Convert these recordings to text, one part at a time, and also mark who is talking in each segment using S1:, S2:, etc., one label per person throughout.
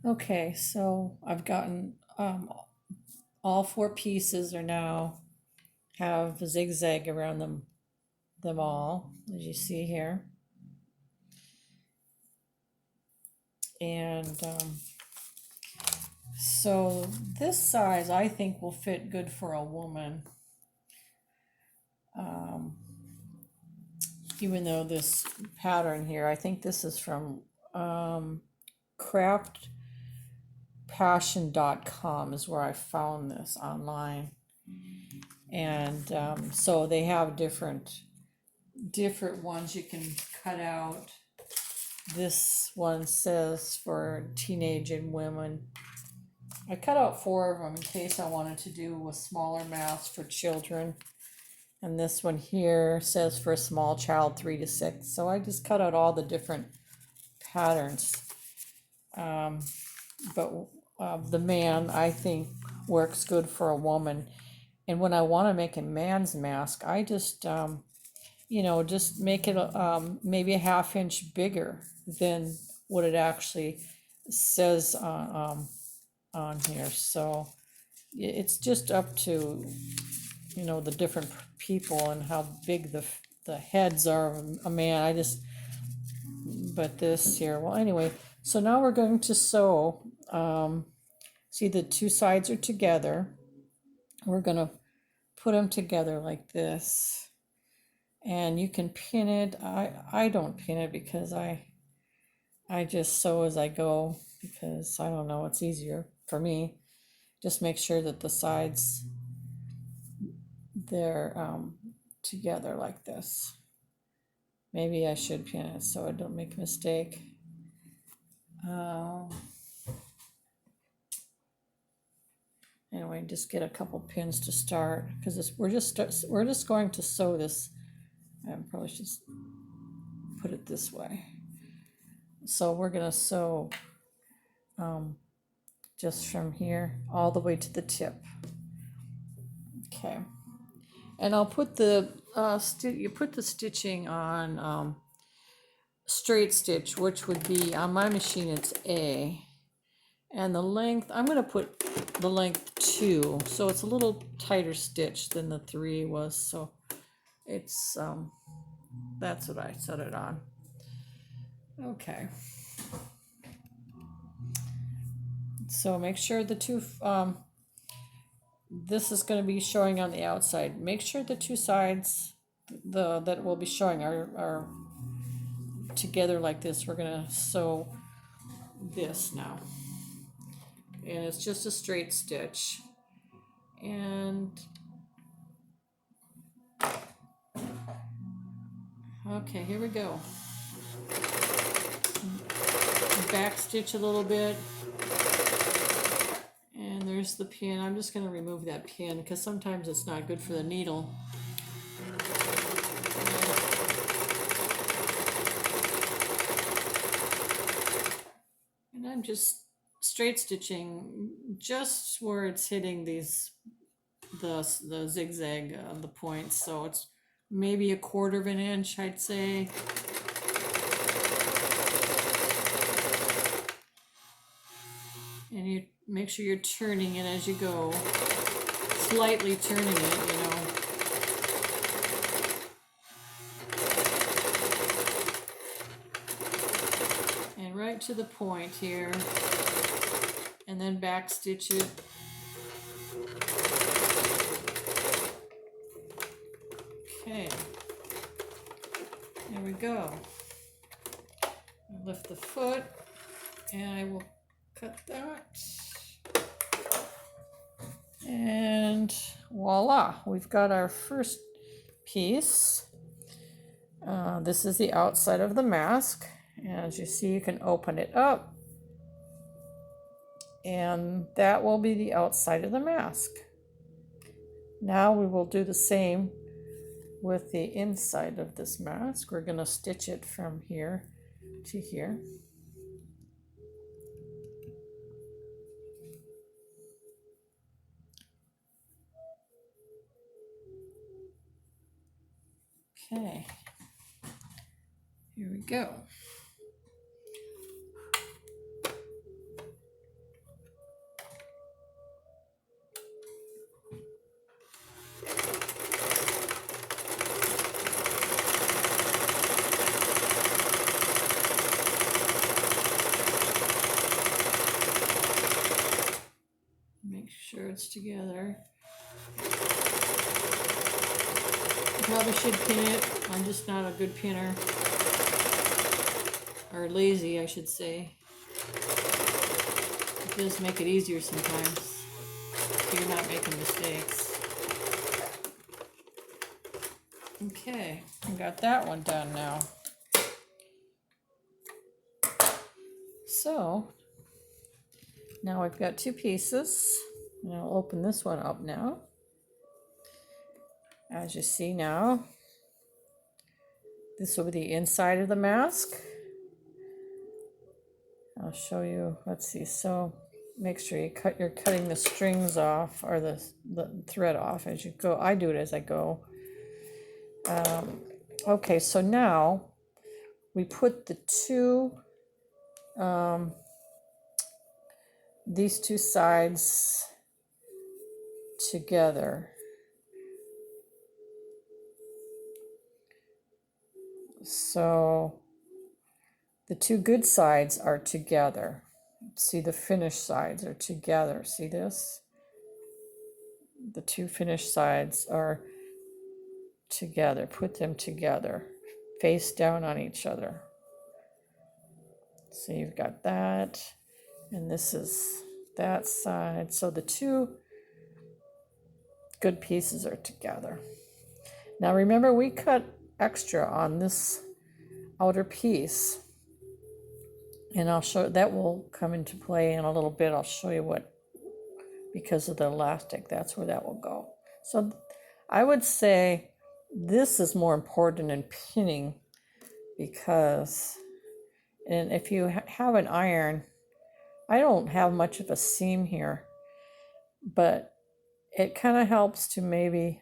S1: Okay, so I've gotten all four pieces are now have a zigzag around them all, as you see here. And so this size I think will fit good for a woman. Um, Even though this pattern here, I think this is from craftpassion.com is where I found this online. And so they have different ones you can cut out. This one says for teenage and women. I cut out four of them in case I wanted to do a smaller mask for children. And this one here says for a small child 3 to 6. So I just cut out all the different patterns. But the man I think works good for a woman. And when I want to make a man's mask, I just just make it maybe a half inch bigger than what it actually says on here. So it's just up to the different people and how big the heads are of a man. But this here, well, anyway, so now we're going to sew. See, the two sides are together. We're going to put them together like this, and you can pin it. I don't pin it because I just sew as I go, because I don't know, it's easier for me. Just make sure that the sides they're together like this. Maybe I should pin it so I don't make a mistake. Anyway, just get a couple pins to start, because we're just going to sew this. I probably should put it this way. So we're gonna sew just from here all the way to the tip. Okay, and I'll put the you put the stitching on straight stitch, which would be on my machine it's A, and the length I'm gonna put the length 2, so it's a little tighter stitch than the 3 was. So it's that's what I set it on. Okay. So make sure the two, this is going to be showing on the outside. Make sure the two sides that will be showing are together like this. We're going to sew this now. And it's just a straight stitch. And okay, here we go. Back stitch a little bit. And there's the pin. I'm just going to remove that pin because sometimes it's not good for the needle. And I'm just straight stitching just where it's hitting the zigzag the points. So it's maybe 1/4 of an inch, I'd say. And you make sure you're turning it as you go, slightly turning it, and right to the point here, and then back stitch it. Okay, there we go. I lift the foot, and I will cut that. And voila, we've got our first piece. This is the outside of the mask. As you see, you can open it up, and that will be the outside of the mask. Now we will do the same with the inside of this mask. We're going to stitch it from here to here. Okay, here we go. together. Probably should pin it. I'm just not a good pinner. Or lazy, I should say. It does make it easier sometimes if you're not making mistakes. Okay, I got that one done now. So, now I've got two pieces. And I'll open this one up now. As you see now, this will be the inside of the mask. I'll show you, let's see, so make sure you're cutting the strings off or the thread off as you go. I do it as I go. Okay, so now we put the two, these two sides together. So the two good sides are together. See, the finished sides are together. See this? The two finished sides are together. Put them together, face down on each other. So you've got that, and this is that side. So the two good pieces are together. Now remember, we cut extra on this outer piece, and I'll show that will come into play in a little bit. I'll show you what, because of the elastic, that's where that will go. So I would say this is more important than pinning, because, and if you have an iron, I don't have much of a seam here, but it kind of helps to maybe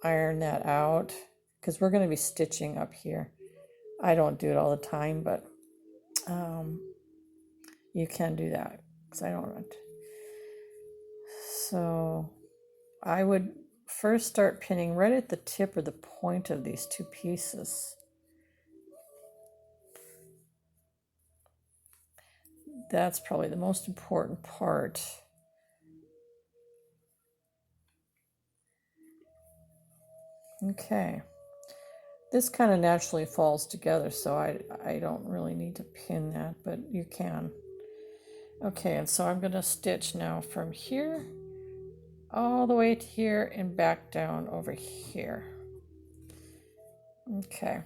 S1: iron that out, because we're going to be stitching up here. I don't do it all the time, but you can do that, because I don't. So I would first start pinning right at the tip or the point of these two pieces. That's probably the most important part. Okay. This kind of naturally falls together, so I don't really need to pin that, but you can. Okay, and so I'm going to stitch now from here all the way to here and back down over here. Okay.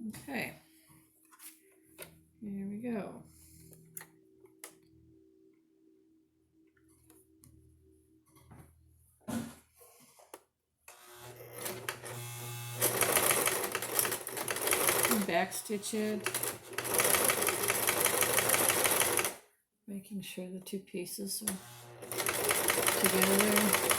S1: Okay. Here we go. Back stitch it, making sure the two pieces are together.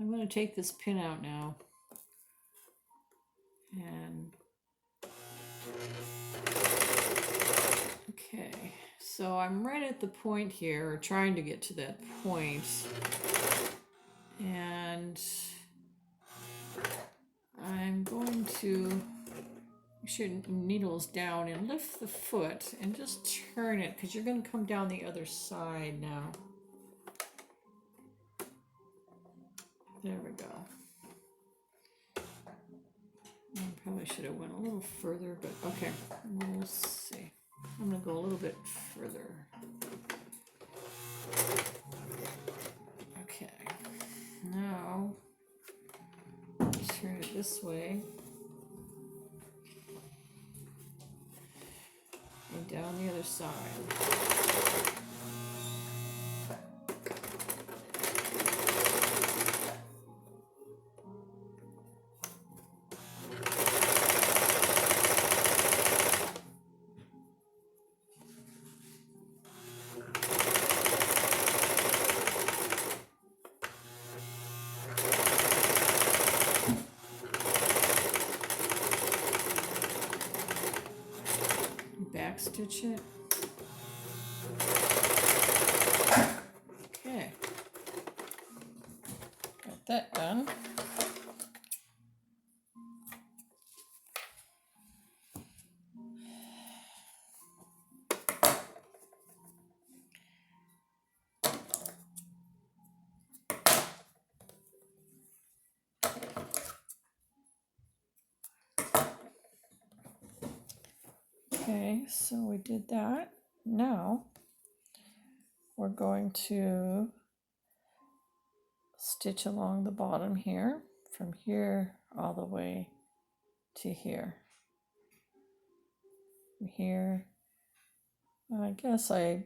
S1: I'm going to take this pin out now, and okay, so I'm right at the point here, or trying to get to that point, and I'm going to push your needles down and lift the foot and just turn it, because you're going to come down the other side now. There we go. I probably should have went a little further, but okay, we'll see. I'm going to go a little bit further. Okay, now turn it this way and down the other side. back stitch it. Okay, got that done. Okay, so we did that. Now we're going to stitch along the bottom here, from here all the way to here. From here, I guess I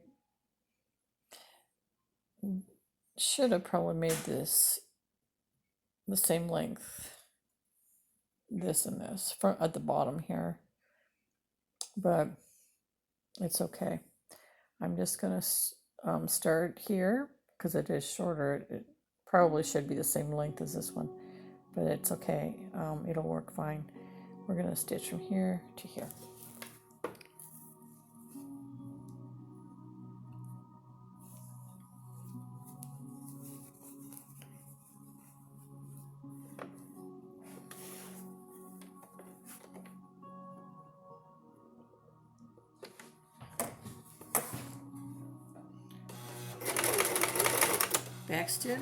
S1: should have probably made this the same length, this and this, from at the bottom here, but it's okay. I'm just gonna start here because it is shorter. It probably should be the same length as this one, but it's okay. It'll work fine. We're gonna stitch from here to here. Back stitch.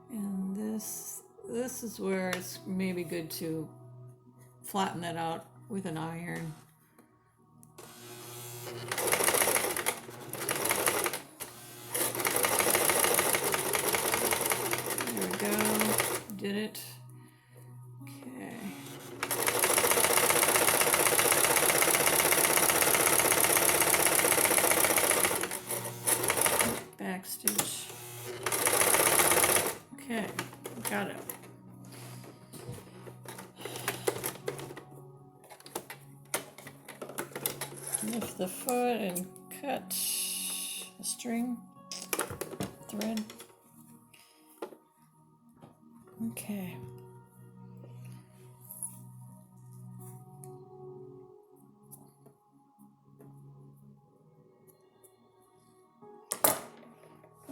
S1: And this is where it's maybe good to flatten that out with an iron. There we go. Did it. Okay. Back stitch. Okay, got it. Lift the foot and cut the string, thread. Okay.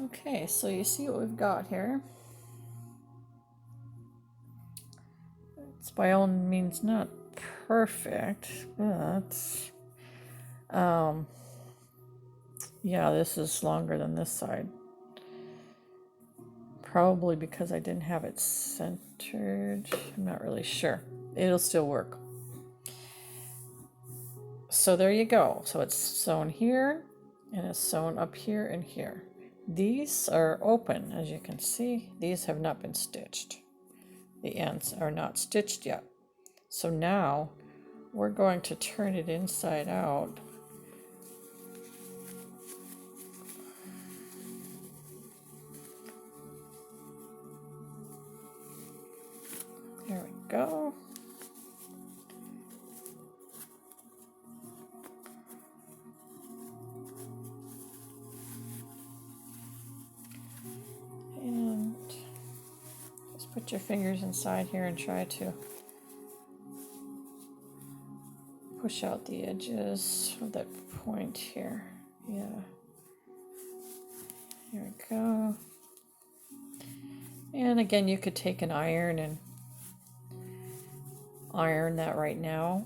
S1: Okay, so you see what we've got here. It's by all means not perfect, but yeah, this is longer than this side. Probably because I didn't have it centered. I'm not really sure. It'll still work. So there you go. So it's sewn here and it's sewn up here and here. These are open, as you can see. These have not been stitched. The ends are not stitched yet. So now we're going to turn it inside out. There we go. And just put your fingers inside here and try to push out the edges of that point here. Yeah. Here we go. And again, you could take an iron and iron that right now,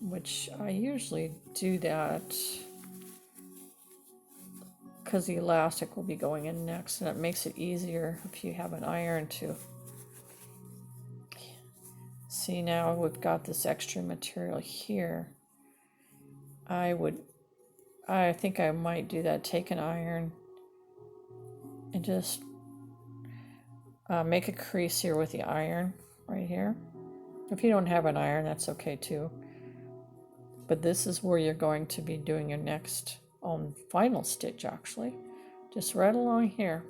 S1: which I usually do that because the elastic will be going in next, and it makes it easier if you have an iron to see. Now we've got this extra material here. I think I might do that, take an iron and just make a crease here with the iron right here. If you don't have an iron, that's okay too. But this is where you're going to be doing your next final stitch, actually. Just right along here.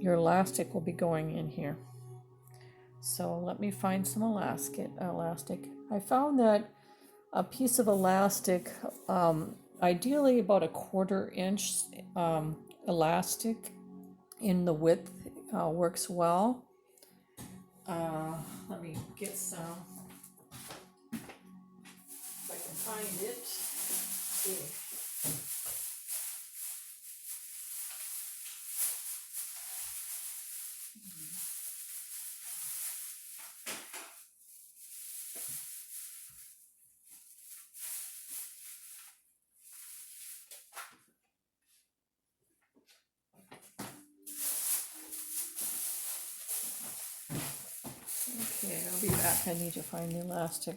S1: Your elastic will be going in here. So let me find some elastic. I found that a piece of elastic, ideally about a 1/4 inch elastic in the width works well. Let me get some, if I can find it. See. Okay, I'll be back. I need to find the elastic.